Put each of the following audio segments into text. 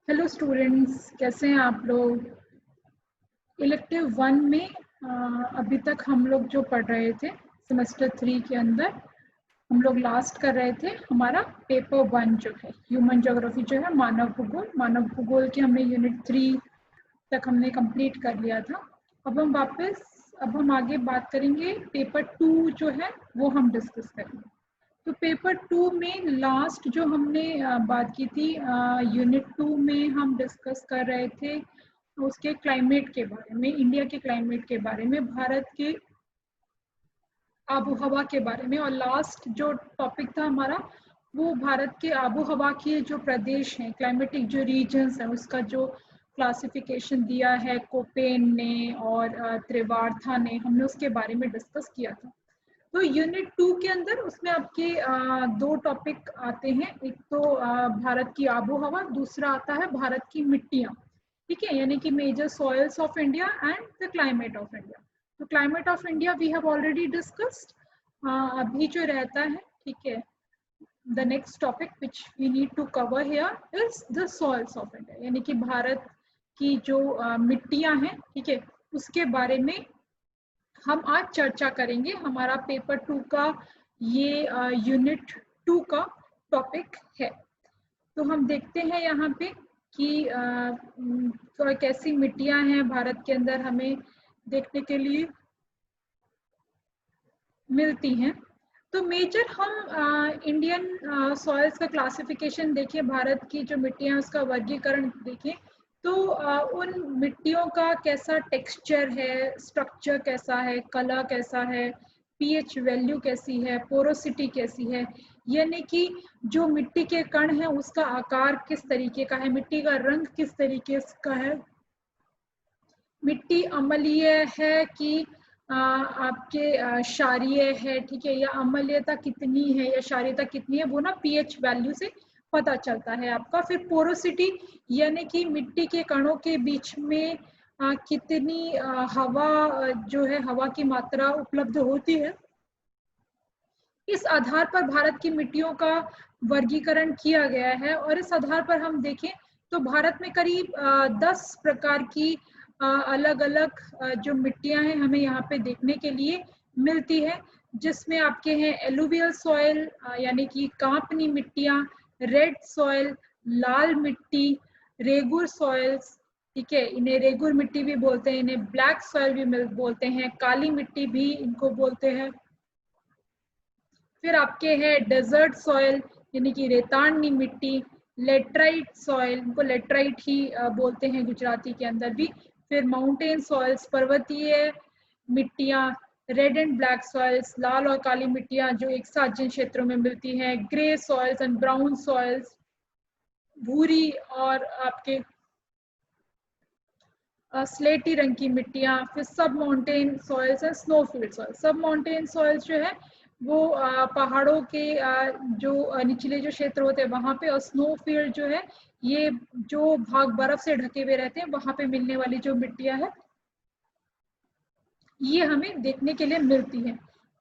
Hello students, कैसे हैं आप लोग। इलेक्टिव 1 में अभी तक हम लोग जो पढ़ रहे थे सेमेस्टर 3 के अंदर हम लोग लास्ट कर रहे थे हमारा पेपर 1 जो है ह्यूमन ज्योग्राफी जो है मानव भूगोल के हमने यूनिट 3 तक हमने कंप्लीट कर लिया था। अब हम आगे बात करेंगे पेपर 2 जो है वो हम डिस्कस करेंगे। तो पेपर 2 में लास्ट जो हमने बात की थी यूनिट 2 में हम डिस्कस कर रहे थे उसके क्लाइमेट के बारे में, इंडिया के क्लाइमेट के बारे में, भारत के आबो हवा के बारे में। और लास्ट जो टॉपिक था हमारा वो भारत के आबो हवा के जो प्रदेश हैं, क्लाइमेटिक जो रीजन्स हैं, उसका जो क्लासिफिकेशन दिया है कोपेन ने और त्रिवार्था ने, हमने उसके बारे में डिस्कस किया था। तो यूनिट 2 के अंदर उसमें आपके दो टॉपिक आते हैं। एक तो भारत की आबो हवा, दूसरा आता है भारत की मिट्टियाँ। ठीक है, यानी कि major soils of India and the climate of India. तो climate of India we have already discussed. अभी जो रहता है, ठीक है, the next topic which we need to cover here is the soils of India, यानी कि भारत की जो मिट्टियाँ हैं, ठीक है, उसके बारे में हम आज चर्चा करेंगे। हमारा पेपर 2 का ये यूनिट 2 का टॉपिक है। तो हम देखते हैं यहाँ पे कि कैसी मिट्टियाँ हैं भारत के अंदर हमें देखने के लिए मिलती हैं। तो मेजर हम इंडियन सॉइल्स का क्लासिफिकेशन देखें, भारत की जो मिट्टियाँ उसका वर्गीकरण देखें, तो उन मिट्टियों का कैसा टेक्सचर है, स्ट्रक्चर कैसा है, कलर कैसा है, पीएच वैल्यू कैसी है, पोरोसिटी कैसी है, यानी कि जो मिट्टी के कण है उसका आकार किस तरीके का है, मिट्टी का रंग किस तरीके का है, मिट्टी अम्लीय है कि आपके क्षारीय है, ठीक है, या अम्लीयता कितनी है या क्षारीयता कितनी है, वो ना पीएच वैल्यू से पता चलता है आपका। फिर पोरोसिटी, यानी कि मिट्टी के कणों के बीच में कितनी हवा जो है, हवा की मात्रा उपलब्ध होती है। इस आधार पर भारत की मिट्टियों का वर्गीकरण किया गया है। और इस आधार पर हम देखें तो भारत में करीब 10 प्रकार की अलग अलग जो मिट्टियां हैं हमें यहाँ पे देखने के लिए मिलती है, जिसमें आपके हैं एलुवियल सॉइल यानी कि कांपनी मिट्टियां, रेड सॉइल, लाल मिट्टी, रेगुर सॉइल्स, ठीक है, इन्हें रेगुर मिट्टी भी बोलते हैं, इन्हें ब्लैक सॉइल भी बोलते हैं, काली मिट्टी भी इनको बोलते हैं। फिर आपके है डेजर्ट सॉइल यानी कि रेताड़नी मिट्टी, लेटराइट सॉइल, इनको लेटराइट ही बोलते हैं गुजराती के अंदर भी। फिर माउंटेन सॉइल्स, पर्वतीय मिट्टियाँ, रेड एंड ब्लैक सॉइल्स, लाल और काली मिट्टियाँ जो एक साथ जिन क्षेत्रों में मिलती हैं, grey soils and brown soils, भूरी और आपके स्लेटी रंग की मिट्टियाँ। फिर सब माउंटेन सॉइल्स एंड स्नोफील्ड सॉइल। सब माउंटेन सॉइल्स जो है वो पहाड़ों के जो निचले जो क्षेत्र होते हैं वहाँ पे, और स्नोफील्ड जो है ये जो भाग बर्फ से ढके हुए रहते हैं वहाँ पे मिलने वाली जो मिट्टियाँ है ये हमें देखने के लिए मिलती है।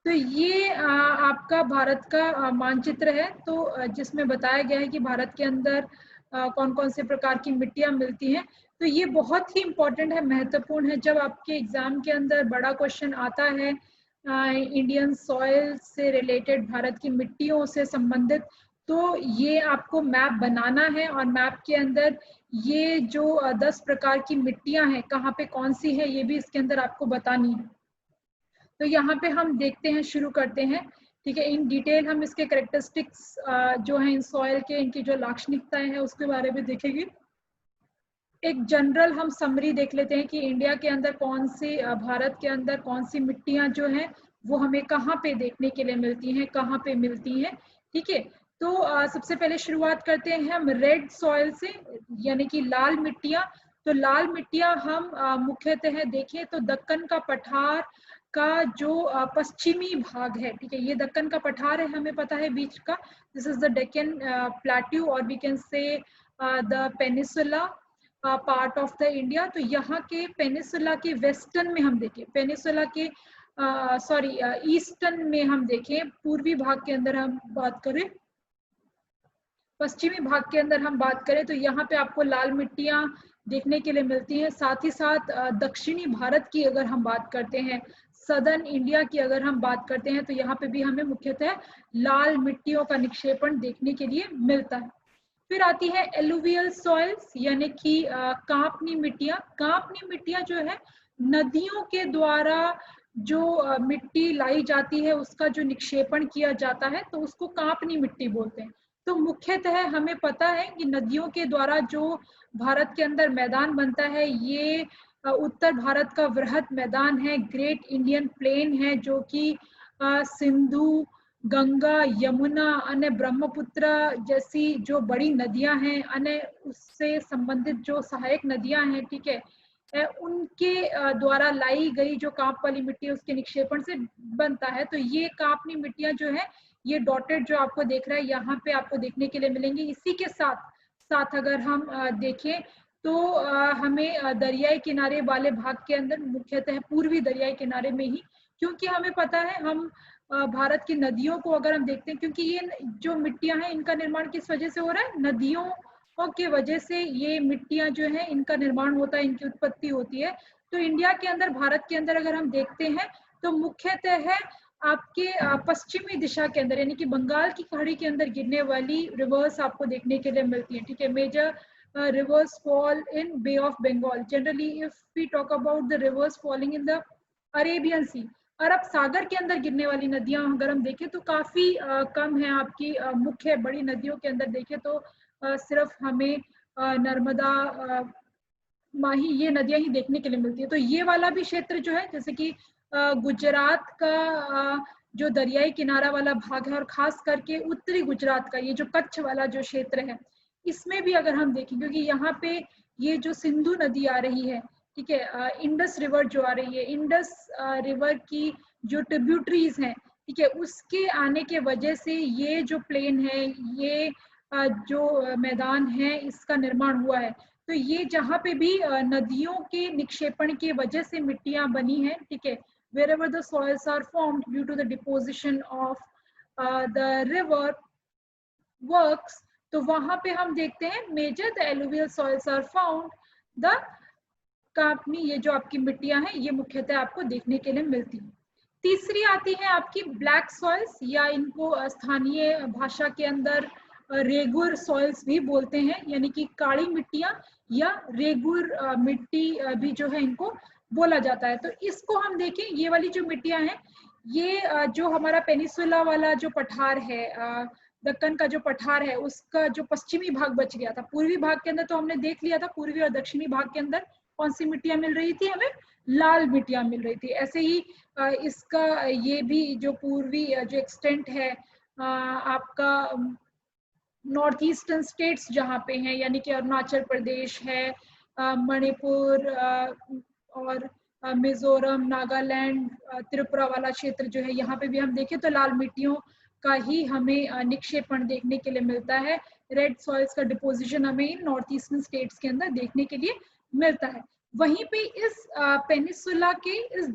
तो ये आपका भारत का मानचित्र है, तो जिसमें बताया गया है कि भारत के अंदर कौन कौन से प्रकार की मिट्टियाँ मिलती हैं। तो ये बहुत ही इम्पोर्टेंट है, महत्वपूर्ण है। जब आपके एग्जाम के अंदर बड़ा क्वेश्चन आता है इंडियन सॉइल से रिलेटेड, भारत की मिट्टियों से संबंधित, तो ये आपको मैप बनाना है और मैप के अंदर ये जो 10 प्रकार की मिट्टियां हैं कहाँ पे कौन सी है ये भी इसके अंदर आपको बतानी है। तो यहाँ पे हम देखते हैं, शुरू करते हैं, ठीक है। इन डिटेल हम इसके कैरेक्टरिस्टिक्स जो है इन सॉइल के, इनकी जो लाक्षणिकताएं हैं उसके बारे में देखेंगे। एक जनरल हम समरी देख लेते हैं कि इंडिया के अंदर कौन सी, भारत के अंदर कौन सी मिट्टियां जो हैं वो हमें कहाँ पे देखने के लिए मिलती हैं, कहाँ पे मिलती हैं, ठीक है। तो सबसे पहले शुरुआत करते हैं हम रेड सॉइल से, यानी कि लाल मिट्टियां। तो लाल मिट्टियां हम मुख्यतः देखें तो दक्कन का पठार का जो पश्चिमी भाग है, ठीक है, ये दक्कन का पठार है, हमें पता है बीच का, this is the Deccan plateau और we can say the peninsula part of the India. तो यहाँ के पेनिसुला के वेस्टर्न में हम देखें, पेनिसुला के ईस्टर्न में हम देखें, पूर्वी भाग के अंदर हम बात करें पश्चिमी भाग के अंदर हम बात करें तो यहाँ पे आपको लाल मिट्टियाँ देखने के लिए मिलती हैं। साथ ही साथ दक्षिणी भारत की अगर हम बात करते हैं, सदर्न इंडिया की अगर हम बात करते हैं, तो यहाँ पे भी हमें मुख्यतः लाल मिट्टियों का निक्षेपण देखने के लिए मिलता है। फिर आती है एलुवियल सॉइल्स, यानी कि कांपनी मिट्टियाँ। कांपनी मिट्टियाँ जो है नदियों के द्वारा जो मिट्टी लाई जाती है उसका जो निक्षेपण किया जाता है, तो उसको कांपनी मिट्टी बोलते हैं। तो मुख्यतः हमें पता है कि नदियों के द्वारा जो भारत के अंदर मैदान बनता है, ये उत्तर भारत का वृहद मैदान है, ग्रेट इंडियन प्लेन है, जो कि सिंधु, गंगा, यमुना, अन्य ब्रह्मपुत्र जैसी जो बड़ी नदियां हैं, अन्य उससे संबंधित जो सहायक नदियां हैं, ठीक है, उनके द्वारा लाई गई जो कांप वाली मिट्टी है उसके निक्षेपण से बनता है। तो ये कांपनी मिट्टियां जो है, ये डॉटेड जो आपको देख रहा है यहाँ पे आपको देखने के लिए मिलेंगी। इसी के साथ साथ अगर हम देखें तो हमें दरियाई किनारे वाले भाग के अंदर, मुख्यतः पूर्वी दरियाई किनारे में ही, क्योंकि हमें पता है हम भारत की नदियों को अगर हम देखते हैं, क्योंकि ये जो मिट्टियां हैं इनका निर्माण किस वजह से हो रहा है, नदियों की वजह से ये मिट्टियां जो है इनका निर्माण होता है, इनकी उत्पत्ति होती है। तो इंडिया के अंदर, भारत के अंदर अगर हम देखते हैं तो मुख्यतः है आपके पश्चिमी दिशा के अंदर, यानी कि बंगाल की खाड़ी के अंदर गिरने वाली रिवर्स आपको देखने के लिए मिलती है, ठीक है। Major rivers fall in Bay of Bengal. Generally, if we talk about the rivers falling in the Arabian Sea, अरब सागर के अंदर गिरने वाली नदियां अगर हम देखें तो काफी कम है। आपकी मुख्य बड़ी नदियों के अंदर देखें तो सिर्फ हमें नर्मदा, माही, ये नदियां ही देखने के लिए मिलती है। तो ये वाला भी क्षेत्र जो है, जैसे कि गुजरात का जो दरियाई किनारा वाला भाग है, और खास करके उत्तरी गुजरात का ये जो कच्छ वाला जो क्षेत्र है, इसमें भी अगर हम देखें, क्योंकि यहाँ पे ये जो सिंधु नदी आ रही है, ठीक है, इंडस रिवर जो आ रही है, इंडस रिवर की जो ट्रिब्यूटरीज हैं, ठीक है, उसके आने के वजह से ये जो प्लेन है, ये जो मैदान है, इसका निर्माण हुआ है। तो ये जहाँ पे भी नदियों के निक्षेपण की वजह से मिट्टियां बनी हैं, ठीक है, wherever the soils are formed due to the deposition of the river works, तो वहां पे हम देखते हैं major the alluvial soils are found the कांपनी, ये जो आपकी मिट्टियां हैं ये मुख्यतः आपको देखने के लिए मिलती है। तीसरी आती है आपकी ब्लैक सॉइल्स, या इनको स्थानीय भाषा के अंदर रेगुर सॉइल्स भी बोलते हैं, यानी कि काली मिट्टियां या रेगुर मिट्टी भी जो है इनको बोला जाता है। तो इसको हम देखें, ये वाली जो मिट्टियां हैं, ये जो हमारा पेनिसुला वाला जो पठार है, दक्कन का जो पठार है, उसका जो पश्चिमी भाग बच गया था। पूर्वी भाग के अंदर तो हमने देख लिया था, पूर्वी और दक्षिणी भाग के अंदर कौन सी मिट्टियां मिल रही थी, हमें लाल मिट्टियां मिल रही थी। ऐसे ही इसका ये भी जो पूर्वी जो एक्सटेंट है आपका नॉर्थ ईस्टर्न स्टेट्स जहाँ पे हैं, यानी कि अरुणाचल प्रदेश है, मणिपुर और मिजोरम, नागालैंड, त्रिपुरा वाला क्षेत्र जो है, यहाँ पे भी हम देखें तो लाल मिट्टियों का ही हमें निक्षेपण देखने के लिए मिलता है। रेड सॉइल्स का डिपोजिशन हमें इन नॉर्थ ईस्टर्न स्टेट्स के अंदर देखने के लिए मिलता है। वहीं पे इस पेनिसुला के इस